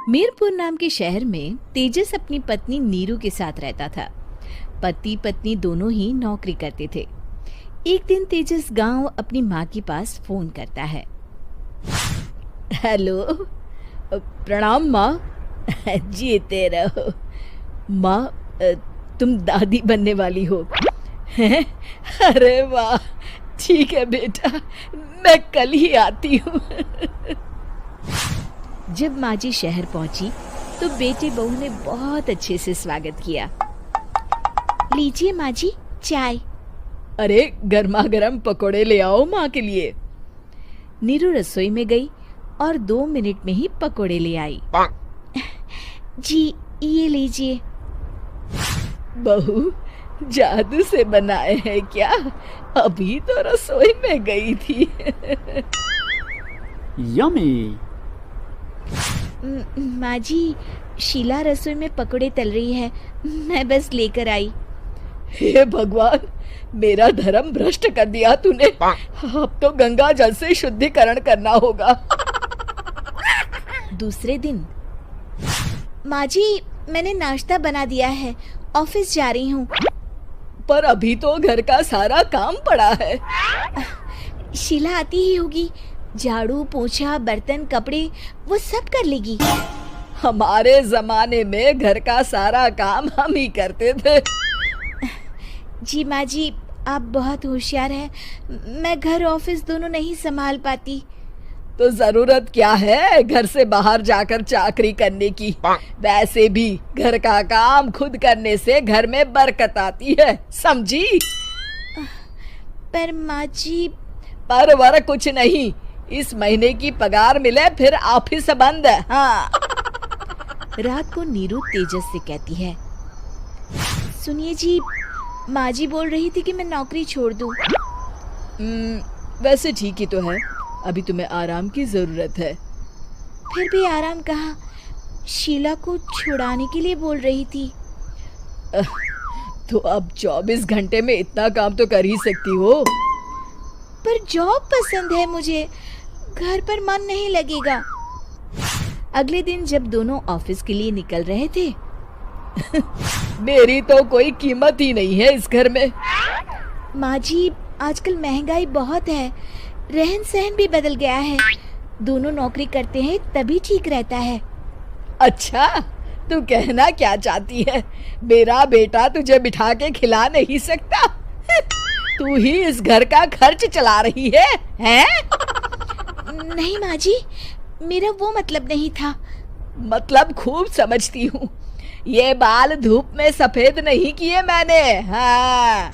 मीरपुर नाम के शहर में तेजस अपनी पत्नी नीरू के साथ रहता था। पति पत्नी दोनों ही नौकरी करते थे। एक दिन तेजस गांव अपनी माँ के पास फोन करता है। हेलो, प्रणाम माँ। जीते रहो माँ, तुम दादी बनने वाली हो हैं? अरे वाह, ठीक है बेटा, मैं कल ही आती हूँ। जब माँ जी शहर पहुंची तो बेटे बहू ने बहुत अच्छे से स्वागत किया। लीजिए माँ जी, चाय। अरे गर्मा गर्म पकोड़े ले आओ माँ के लिए। नीरू रसोई में गई और 2 मिनट में ही पकोड़े ले आई। जी ये लीजिए। बहू जादू से बनाए हैं क्या? अभी तो रसोई में गई थी। यम्मी। माँ जी, शीला रसोई में पकोड़े तल रही है, मैं बस लेकर आई। हे भगवान, मेरा धर्म भ्रष्ट कर दिया तूने। अब तो गंगा जल से शुद्धिकरण करना होगा। दूसरे दिन, माँ जी मैंने नाश्ता बना दिया है, ऑफिस जा रही हूँ। पर अभी तो घर का सारा काम पड़ा है। शीला आती ही होगी, झाड़ू पोछा बर्तन कपड़े वो सब कर लेगी। हमारे जमाने में घर का सारा काम हम ही करते थे। जी माँ जी, आप बहुत होशियार हैं, मैं घर ऑफिस दोनों नहीं संभाल पाती। तो जरूरत क्या है घर से बाहर जाकर चाकरी करने की? वैसे भी घर का काम खुद करने से घर में बरकत आती है, समझी? पर माँ जी। पर वर कुछ नहीं, इस महीने की पगार मिले फिर ऑफिस बंद है। हाँ। रात को नीरू तेजस से कहती है, सुनिए जी, माँ जी बोल रही थी कि मैं नौकरी छोड़ दूं। वैसे ठीक ही तो है, अभी तुम्हें आराम की जरूरत है। फिर भी आराम कहाँ, शीला को छुड़ाने के लिए बोल रही थी। तो अब 24 घंटे में इतना काम तो कर ही सकती हो। पर जॉब पसंद है मुझे, घर पर मन नहीं लगेगा। अगले दिन जब दोनों ऑफिस के लिए निकल रहे थे, मेरी तो कोई कीमत ही नहीं है इस घर में। माँ जी, आजकल महंगाई बहुत है, रहन सहन भी बदल गया है, दोनों नौकरी करते हैं तभी ठीक रहता है। अच्छा, तू कहना क्या चाहती है? मेरा बेटा तुझे बिठा के खिला नहीं सकता? तू ही इस घर का खर्च चला रही है, हैं? नहीं माँ जी, मेरा वो मतलब नहीं था। मतलब खूब समझती हूँ, ये बाल धूप में सफेद नहीं किए मैंने। हाँ।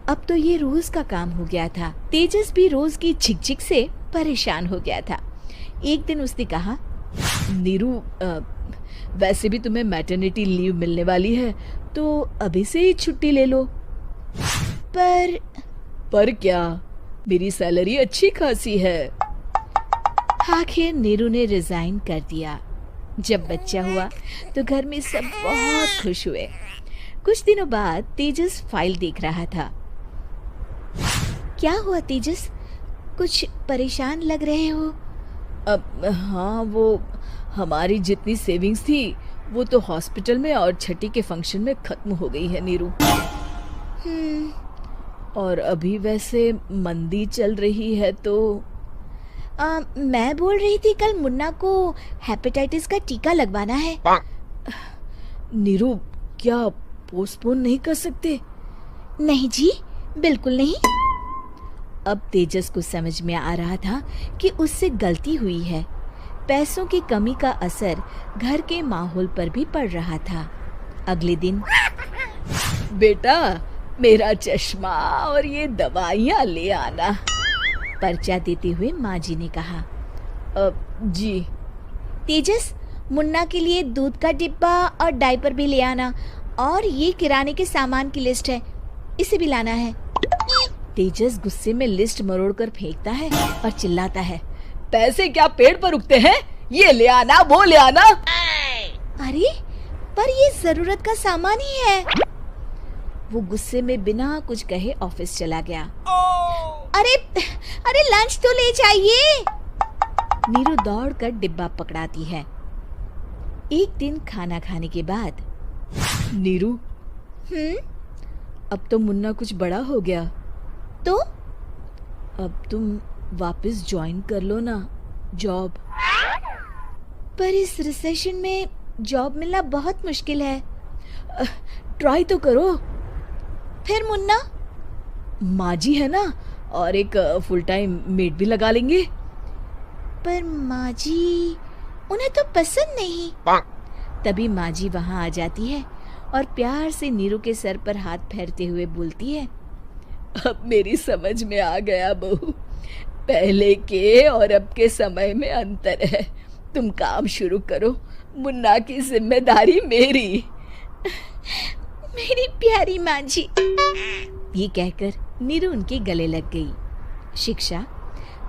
अब तो ये रोज का काम हो गया था। तेजस भी रोज की झिकझिक से परेशान हो गया था। एक दिन उसने कहा, नीरू, वैसे भी तुम्हें मैटरनिटी लीव मिलने वाली है, तो अभी से ही छुट्टी ले लो। पर क्या, मेरी सैलरी अच्छी खासी है। आखिर नीरू ने रिजाइन कर दिया। जब बच्चा हुआ तो घर में सब बहुत खुश हुए। कुछ दिनों बाद तेजस फाइल देख रहा था। क्या हुआ तेजस, कुछ परेशान लग रहे हो? हाँ, वो हमारी जितनी सेविंग्स थी वो तो हॉस्पिटल में और छठी के फंक्शन में खत्म हो गई है नीरू। और अभी वैसे मंदी चल रही है तो मैं बोल रही थी कल मुन्ना को हेपेटाइटिस का टीका लगवाना है। नीरू, क्या पोस्टपोन नहीं कर सकते? नहीं जी, बिल्कुल नहीं। अब तेजस को समझ में आ रहा था कि उससे गलती हुई है। पैसों की कमी का असर घर के माहौल पर भी पड़ रहा था। अगले दिन, बेटा मेरा चश्मा और ये दवाइयाँ ले आना, पर्चा देते हुए माँ जी ने कहा। जी। तेजस, मुन्ना के लिए दूध का डिब्बा और डायपर भी ले आना, और ये किराने के सामान की लिस्ट है, इसे भी लाना है। तेजस गुस्से में लिस्ट मरोड़कर फेंकता है और चिल्लाता है, पैसे क्या पेड़ पर उगते हैं? ये ले आना, वो ले आना। अरे पर ये जरूरत का सामान ही है। वो गुस्से में बिना कुछ कहे ऑफिस चला गया। अरे लंच तो ले जाइए। नीरू दौड़कर डिब्बा पकड़ाती है एक दिन खाना खाने के बाद, नीरू, अब तो मुन्ना कुछ बड़ा हो गया, तो अब तुम वापस ज्वाइन कर लो ना जॉब। पर इस रिसेशन में जॉब मिलना बहुत मुश्किल है। ट्राई तो करो। फिर मुन्ना? माँ जी है ना, और एक फुल टाइम मेड भी लगा लेंगे। पर माँ जी, उन्हें तो पसंद नहीं। तभी माँ जी वहाँ आ जाती है और प्यार से नीरू के सर पर हाथ फेरते हुए बोलती है, अब मेरी समझ में आ गया बहू, पहले के और अब के समय में अंतर है। तुम काम शुरू करो, मुन्ना की जिम्मेदारी मेरी। मेरी प्यारी माँ जी। ये कहकर नीरू उनके गले लग गई। शिक्षा,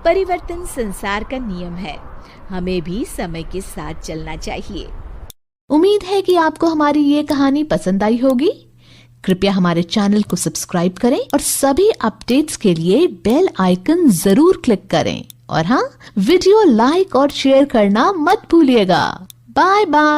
परिवर्तन संसार का नियम है, हमें भी समय के साथ चलना चाहिए। उम्मीद है कि आपको हमारी ये कहानी पसंद आई होगी। कृपया हमारे चैनल को सब्सक्राइब करें और सभी अपडेट्स के लिए बेल आइकन जरूर क्लिक करें। और हाँ, वीडियो लाइक और शेयर करना मत भूलिएगा। Bye bye.